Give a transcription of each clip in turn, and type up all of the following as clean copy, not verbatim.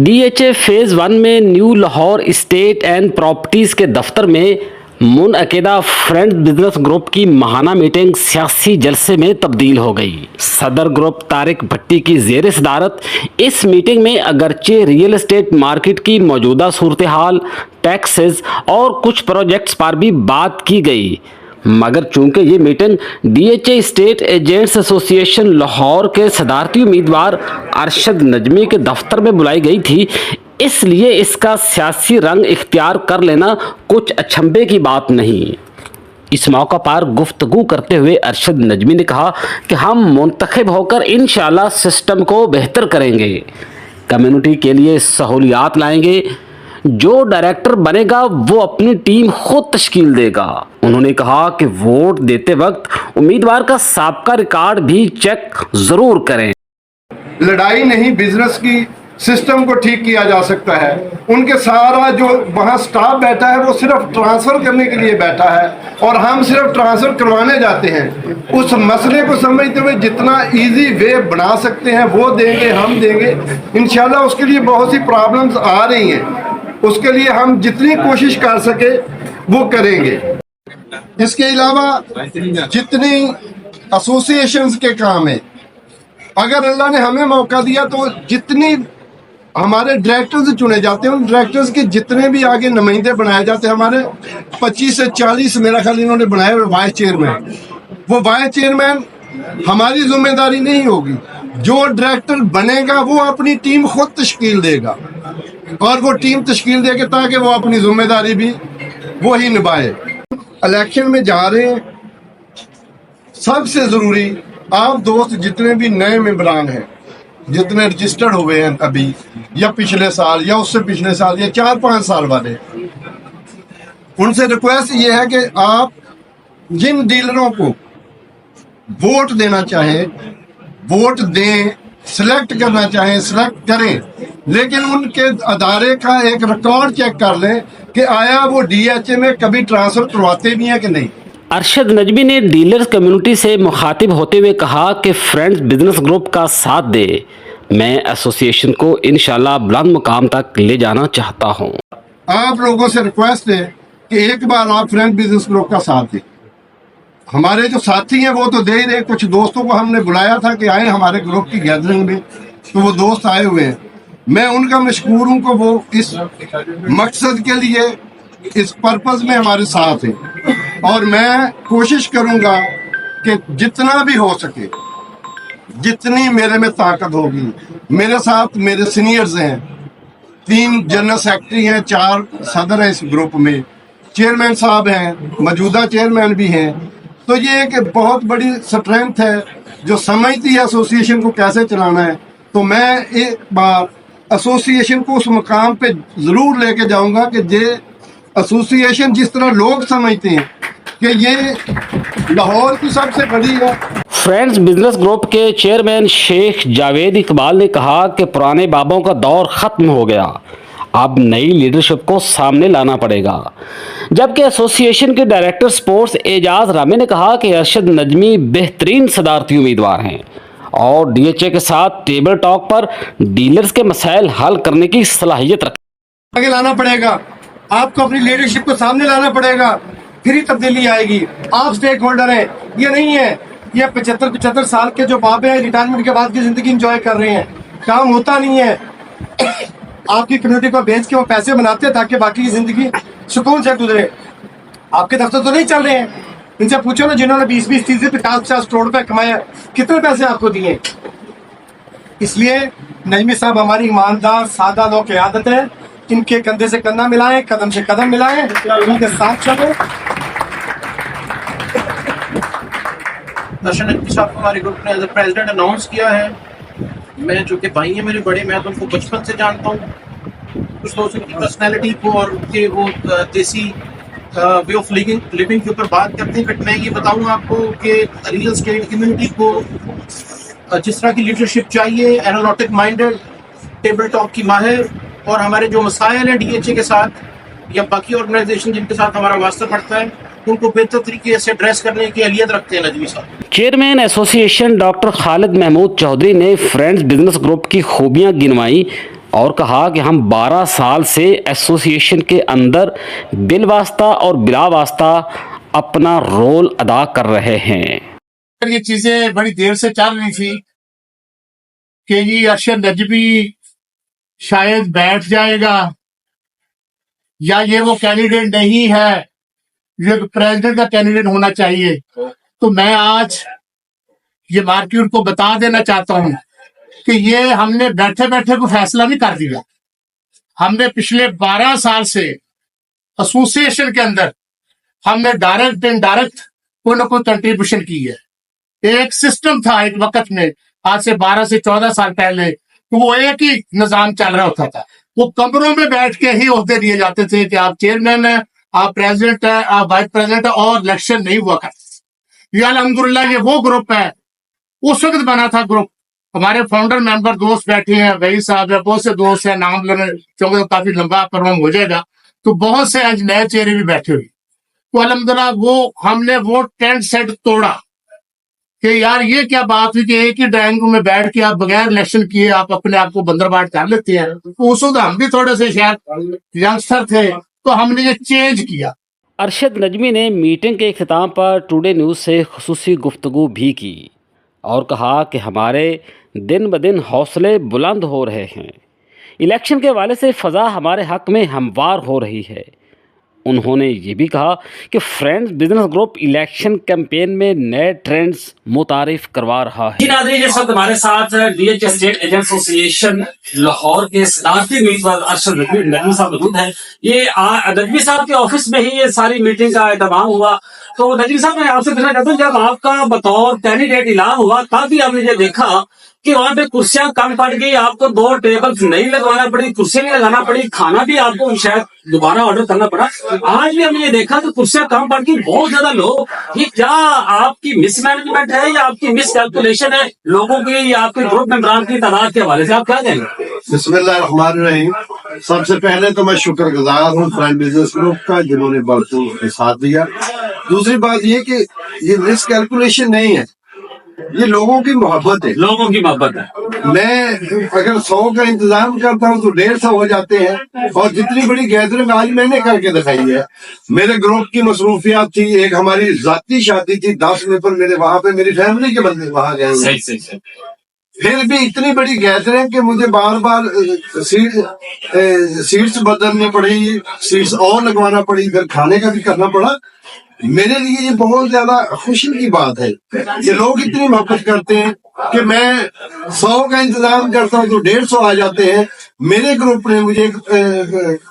D H A phase 1 में new Lahore state and properties के दफ्तर में मुनअक़िदा फ्रेंड्स बिजनेस ग्रुप की माहाना मीटिंग सियासी जलसे में तब्दील हो गई। सदर ग्रुप तारिक भट्टी की ज़ेर सदारत इस मीटिंग में अगरचे रियल एस्टेट मार्केट की मौजूदा सूरत हाल, टैक्सेस और कुछ प्रोजेक्ट्स पर भी बात की गई, मगर चूंकि ये meeting DHA state agents association Lahore के सदारती उम्मीदवार अरशद नजमी के दफ्तर में बुलाई गई थी, इसलिए इसका सियासी रंग इख्तियार कर लेना कुछ अचंभे की बात नहीं। इस मौका पर गुफ्तगू करते हुए अरशद नजमी ने कहा कि हम मुंतखब होकर इंशाअल्लाह सिस्टम को बेहतर करेंगे, कम्युनिटी के लिए सहूलियात लाएंगे। जो डायरेक्टर बनेगा वो अपनी टीम खुद तश्कील देगा। उन्होंने कहा कि वोट देते वक्त उम्मीदवार का साबका रिकॉर्ड भी चेक जरूर करें। लड़ाई नहीं, बिजनेस की सिस्टम को ठीक किया जा सकता है। उनके सारा जो वहाँ स्टाफ बैठा है वो सिर्फ ट्रांसफ़र करने के लिए बैठा है और हम सिर्फ ट्रांसफ़र करवाने जाते हैं। उस मसले को समझते हुए जितना इजी वे बना सकते हैं वो देंगे, हम देंगे इंशाल्लाह। उसके लिए बहुत सी प्रॉब्लम्स आ रही हैं, उसके लिए हम जितनी कोशिश कर सके वो करेंगे। इसके अलावा जितनी एसोसिएशंस के काम है, अगर अल्लाह ने हमें मौका दिया तो जितनी हमारे डायरेक्टर्स चुने जाते हैं, उन डायरेक्टर्स के जितने भी आगे नुमाइंदे बनाए जाते हैं, हमारे 25 से 40 मेरा ख्याल इन्होंने बनाए हुए वाइस चेयरमैन, वो वाइस चेयरमैन हमारी जिम्मेदारी नहीं होगी। जो डायरेक्टर बनेगा वो अपनी टीम खुद तश्कील देगा और वो टीम तश्कील देगा ताकि वो अपनी जिम्मेदारी भी वही निभाए। इलेक्शन में जा रहे हैं, सबसे ज़रूरी आप दोस्त जितने भी नए मेंबरान हैं, जितने रजिस्टर्ड हुए हैं अभी या पिछले साल या उससे पिछले साल या 4-5 साल वाले, उनसे रिक्वेस्ट ये है कि आप जिन डीलरों को वोट देना चाहें वोट दें, सिलेक्ट करना चाहें सिलेक्ट करें, लेकिन उनके अदारे का एक रिकॉर्ड चेक कर लें कि आया वो DHA में कभी ट्रांसफर करवाते भी हैं कि नहीं। अरशद नजमी ने डीलर्स कम्युनिटी से मुखातिब होते हुए कहा कि फ्रेंड्स बिजनेस ग्रुप का साथ दे, मैं एसोसिएशन को इंशाल्लाह बुलंद मुकाम तक ले जाना चाहता हूं। आप लोगों से रिक्वेस्ट है कि एक बार आप फ्रेंड बिजनेस ग्रुप का साथ दें। हमारे जो साथी हैं वो तो दे ही रहे, कुछ दोस्तों को हमने बुलाया था कि आए हमारे ग्रुप की गैदरिंग में, तो वो दोस्त आए हुए हैं। मैं उनका मशकूर हूँ कि वो इस मकसद के लिए इस पर्पस में हमारे साथ हैं और मैं कोशिश करूँगा कि जितना भी हो सके, जितनी मेरे में ताकत होगी, मेरे साथ मेरे सीनियर्स हैं, 3 जनरल सेक्रेटरी हैं, 4 सदर हैं इस ग्रुप में, चेयरमैन साहब हैं, मौजूदा चेयरमैन भी हैं। तो ये एक बहुत बड़ी स्ट्रेंथ है जो समझती है एसोसिएशन को कैसे चलाना है। तो मैं एक बार एसोसिएशन को उस मुकाम पे ज़रूर लेके जाऊंगा कि ये एसोसिएशन जिस तरह लोग समझते हैं कि ये लाहौर की सबसे बड़ी है। फ्रेंड्स बिजनेस ग्रुप के चेयरमैन शेख जावेद इकबाल ने कहा कि पुराने बाबों का दौर ख़त्म हो गया, अब नई लीडरशिप को सामने लाना पड़ेगा। जबकि एसोसिएशन के डायरेक्टर स्पोर्ट्स एजाज रामे ने कहा कि अरशद नजमी बेहतरीन सदारती उम्मीदवार हैं और DHA के साथ टेबल टॉक पर डीलर्स के मसाइल हल करने की सलाहियत रखते आगे लाना पड़ेगा, आपको अपनी लीडरशिप को सामने लाना पड़ेगा, फिर ही तब्दीली आएगी। आप स्टेक होल्डर हैं, ये नहीं है ये 75 साल के जो बाप हैं रिटायरमेंट के बाद की जिंदगी इंजॉय कर रहे हैं, काम होता नहीं है। आपकी कम्युनिटी को बेच के वो पैसे बनाते हैं ताकि बाकी की जिंदगी सुकून से गुजरे। आपके दफ्तर तो नहीं चल रहे हैं, इनसे पूछो ना जिन्होंने 20-20, 30, 50 करोड़ रुपए कमाया, कितने पैसे आपको दिए। इसलिए नजमी साहब हमारी ईमानदार सादा लोग की आदत है, इनके कंधे से कंधा मिलाएं, कदम से कदम मिलाएं, उनके साथ चलो। अरशद नजमी साहब हमारे ग्रुप ने एज ए प्रेसिडेंट अनाउंस किया है। मैं जो कि भाई हैं मेरे बड़े, मैं तो उनको बचपन से जानता हूँ। कुछ दोस्तों की पर्सनैलिटी को और उनके वो देसी वे ऑफ लिविंग के ऊपर बात करते हैं। बट मैं ये बताऊँ आपको कि रियल एस्टेट कम्युनिटी को जिस तरह की लीडरशिप चाहिए, एनालिटिक माइंडेड, टेबल टॉक की माहिर, और हमारे जो मसाइल हैं DHA के साथ या बाकी ऑर्गेनाइजेशन जिनके साथ हमारा वास्ता पड़ता है, उनको बेहतर तरीके से एड्रेस करने की अहलियत रखते हैं नजमी साहब। Chairman association doctor Khalid Mahmood Chaudhry ने फ्रेंड्स बिजनेस ग्रुप की खूबियां गिनवाई اور کہا کہ ہم 12 سال سے ایسوسیشن کے اندر بالواسطہ اور بلا واسطہ اپنا رول ادا کر رہے ہیں۔ یہ چیزیں بڑی دیر سے چل رہی تھی کہ یہ ارشد نجمی شاید بیٹھ جائے گا یا یہ وہ کینڈیڈیٹ نہیں ہے جو پریزیڈنٹ کا کینڈیڈیٹ ہونا چاہیے۔ تو میں آج یہ مارکیٹ کو بتا دینا چاہتا ہوں کہ یہ ہم نے بیٹھے بیٹھے کو فیصلہ نہیں کر دیا۔ ہم نے پچھلے 12 سال سے ایسوسیشن کے اندر ہم نے ڈائریکٹ انڈائریکٹ کوئی نہ کوئی کنٹریبیوشن کی ہے۔ ایک سسٹم تھا ایک وقت میں، آج سے 12 سے 14 سال پہلے، تو وہ ایک ہی نظام چل رہا ہوتا تھا۔ وہ کمروں میں بیٹھ کے ہی عہدے دیے جاتے تھے کہ آپ چیئرمین ہیں، آپ پریزیڈنٹ ہیں، آپ وائس پریزیڈنٹ ہیں، اور الیکشن نہیں ہوا کرتے۔ یہ الحمدللہ یہ وہ گروپ ہے، اس وقت بنا تھا گروپ، ہمارے فاؤنڈر ممبر دوست بیٹھے ہیں، وہی صاحب ہے، بہت سے دوست ہیں، نام لینے چونکہ کافی لمبا پروگرام ہو جائے گا، تو بہت سے آج نئے چہرے بھی بیٹھے ہوئے۔ تو الحمدللہ وہ ہم نے وہ ٹینٹ سیٹ توڑا کہ یار یہ کیا بات ہوئی کہ ایک ہی ڈرائنگ روم میں بیٹھ کے آپ بغیر الیکشن کیے آپ اپنے آپ کو بندرباٹ کر لیتے ہیں۔ تو اس وقت ہم بھی تھوڑے سے شاید ینگسٹر تھے، تو ہم نے یہ چینج کیا۔ ارشد نجمی نے میٹنگ کے اختتام پر ٹوڈے نیوز سے خصوصی گفتگو بھی کی اور کہا کہ ہمارے دن بدن حوصلے بلند ہو رہے ہیں، الیکشن کے حوالے سے فضا ہمارے حق میں ہموار ہو رہی ہے۔ انہوں نے یہ بھی کہا کہ friends business group election campaign میں نئے ٹرینڈز متعارف کروا رہا ہے۔ ناظرین، اس وقت ہمارے ساتھ ڈی ایچ اسٹیٹ ایجنٹ ایسوسی ایشن لاہور کے صدارتی امیدوار ارشد نجمی صاحب موجود ہیں۔ یہ نجمی صاحب کے آفس میں ہی یہ ساری میٹنگ کا اہتمام ہوا۔ تو نجمی صاحب میں آپ سے پوچھنا چاہتا ہوں، جب آپ کا بطور کینڈیڈیٹ اعلان ہوا تب بھی ہم نے یہ دیکھا کہ وہاں پہ کرسیاں کم پڑ گئی، آپ کو 2 ٹیبل نہیں لگوانا پڑی، کرسیاں نہیں لگانا پڑی، کھانا بھی آپ کو شاید دوبارہ آرڈر کرنا پڑا۔ آج بھی ہم نے یہ دیکھا کہ کرسیاں کم پڑ گئی، بہت زیادہ لوگ، یہ کیا آپ کی مس مینجمنٹ ہے یا آپ کی مس کیلکولیشن ہے لوگوں کی یا آپ کے گروپ ممبران کی تعداد کے حوالے سے؟ آپ کیا کہیں گے؟ بسم اللہ الرحمن الرحیم۔ سب سے پہلے تو میں شکر گزار ہوں فرینڈ بزنس گروپ کا جنہوں نے بڑھتوں کے ساتھ دیا۔ دوسری بات یہ کہ یہ مس کیلکولیشن نہیں ہے، یہ لوگوں کی محبت ہے، لوگوں کی محبت ہے۔ میں اگر 100 کا انتظام کرتا ہوں تو 150 ہو جاتے ہیں، اور جتنی بڑی گیدرنگ آج میں نے کر کے دکھائی ہے۔ میرے گروپ کی مصروفیات تھی، ایک ہماری ذاتی شادی تھی 10 میں پر میرے وہاں پہ میری فیملی کے بندے وہاں گئے ہوئے، صحیح۔ پھر بھی اتنی بڑی گیدرنگ کہ مجھے بار بار سیٹس بدلنی پڑی، سیٹس اور لگوانا پڑی، پھر کھانے کا بھی کرنا پڑا۔ میرے لیے یہ بہت زیادہ خوشی کی بات ہے کہ لوگ اتنی محبت کرتے ہیں کہ میں 100 کا انتظام کرتا ہوں تو 150 آ جاتے ہیں۔ میرے گروپ نے مجھے ایک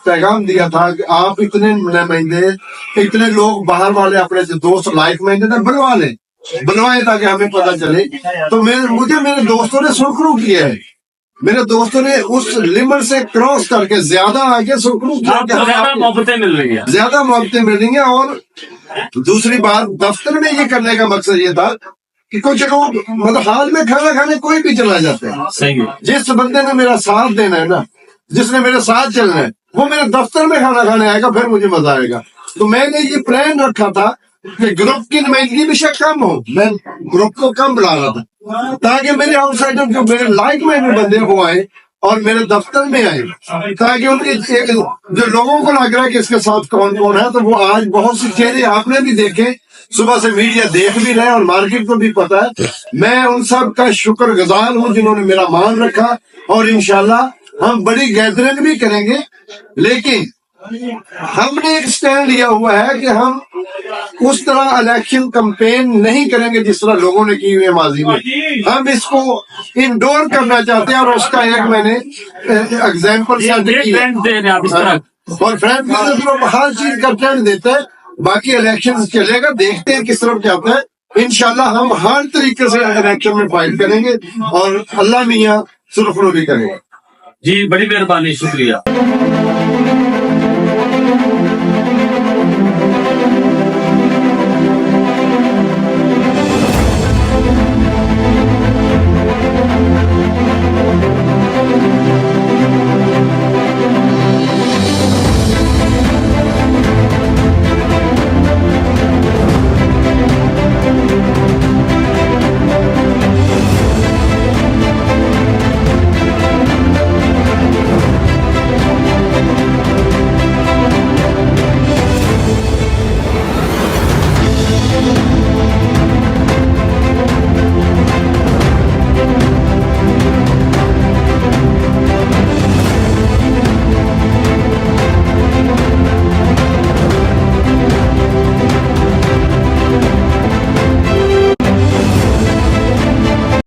پیغام دیا تھا کہ آپ اتنے نمائندے، اتنے لوگ باہر والے اپنے دوست لائک مائنڈیڈ بنوائیں تاکہ ہمیں پتہ چلے۔ تو مجھے میرے دوستوں نے سرخرو کیا ہے، میرے دوستوں نے اس لمٹ سے کراس کر کے زیادہ آگے سرخرو کیا، زیادہ محبتیں مل رہی ہیں، زیادہ محبتیں مل رہی ہیں۔ اور دوسری بات، دفتر میں یہ کرنے کا مقصد یہ تھا کہ کچھ لوگ مطلب حال میں کھانا کھانے کوئی بھی چلا جاتا ہے۔ صحیح۔ جس بندے نے میرا ساتھ دینا ہے نا، جس نے میرے ساتھ چلنا ہے، وہ میرے دفتر میں کھانا کھانے آئے گا، پھر مجھے مزہ آئے گا۔ تو میں نے یہ پلان رکھا تھا کہ گروپ کی نمائندگی بھی شاید کم ہو، میں گروپ کو کم بلا رہا تھا تاکہ میرے آؤٹ سائڈر جو میرے لائک مائنڈ بندے وہ آئے اور میرے دفتر میں آئے، تاکہ ان کی جو لوگوں کو لگ رہا ہے کہ اس کے ساتھ کون کون ہے، تو وہ آج بہت سی چہرے آپ نے بھی دیکھے، صبح سے میڈیا دیکھ بھی رہے اور مارکیٹ کو بھی پتا ہے۔ میں ان سب کا شکر گزار ہوں جنہوں نے میرا مان رکھا، اور انشاءاللہ ہم بڑی گیدرنگ بھی کریں گے، لیکن ہم نے ایک سٹینڈ لیا ہوا ہے کہ ہم اس طرح الیکشن کمپین نہیں کریں گے جس طرح لوگوں نے کی ہوئی ہے ماضی میں۔ ہم اس کو انڈور کرنا چاہتے ہیں، اور اس کا ایک میں نے ایگزامپل اور فرینڈ بزنس گروپ ہر چیز کا ٹرینڈ دیتا ہے۔ باقی الیکشن چلے گا، دیکھتے ہیں کس طرف جاتا ہے۔ انشاءاللہ ہم ہر طریقے سے الیکشن میں فائٹ کریں گے اور اللہ میاں سرخرو بھی کریں گے۔ جی، بڑی مہربانی، شکریہ۔